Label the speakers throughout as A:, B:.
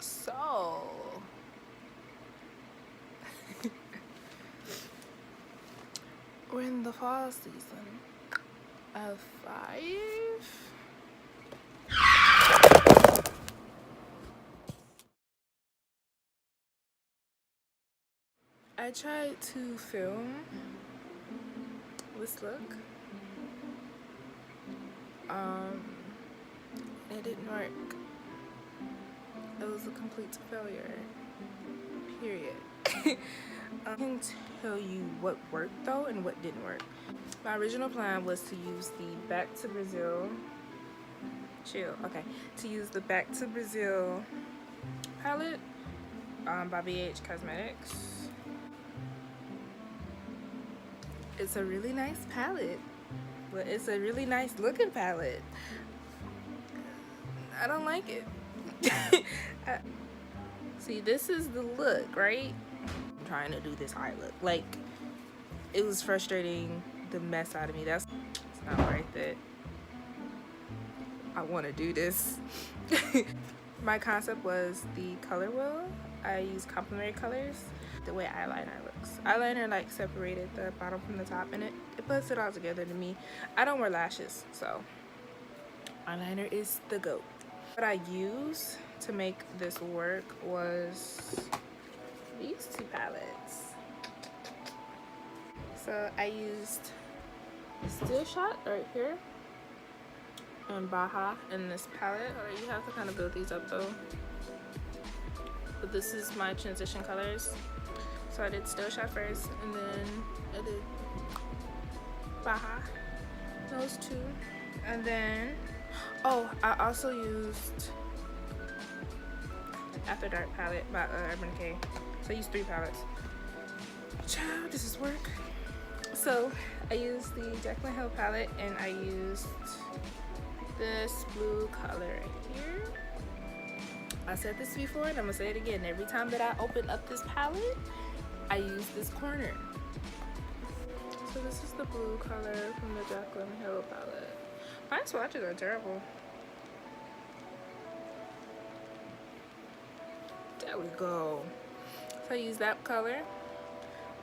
A: So we're in the fall season of 5. I tried to film this look. It didn't work. It was a complete failure. Period. I can tell you what worked though and what didn't work. My original plan was to use the Back to Brazil to use the Back to Brazil palette by BH Cosmetics. It's a really nice palette, but it's a really nice looking palette. I don't like it. See, this is the look, right? I'm trying to do this eye look. Like, it was frustrating the mess out of me. It's not worth it. I want to do this. My concept was the color wheel. I use complementary colors. The way eyeliner looks. Eyeliner like separated the bottom from the top, and it puts it all together to me. I don't wear lashes, so eyeliner is the GOAT. What I used to make this work was these two palettes. So I used Still Shot right here and Baja in this palette. Alright, you have to kind of build these up though. But this is my transition colors. So I did Still Shot first, and then I did Baja. Those two. And then, oh, I also used After Dark palette by Urban Decay. So I used 3 palettes. Ciao, this is work. So I used the Jaclyn Hill palette, and I used this blue color right here. I said this before, and I'm gonna say it again. Every time that I open up this palette, I use this corner. So this is the blue color from the Jaclyn Hill palette. My swatches are terrible. There we go. So I use that color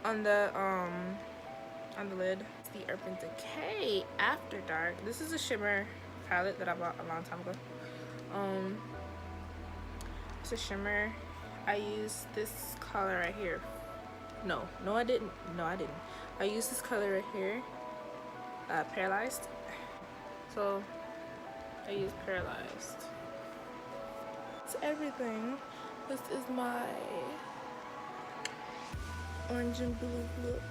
A: on the lid. It's the Urban Decay After Dark. This is a shimmer palette that I bought a long time ago. It's a shimmer. I used this color right here. No, I didn't. I used this color right here. Paralyzed. So I used Paralyzed. It's everything. This is my orange and blue look.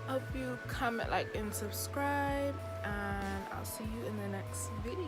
A: Hope you comment, like, and subscribe, and I'll see you in the next video.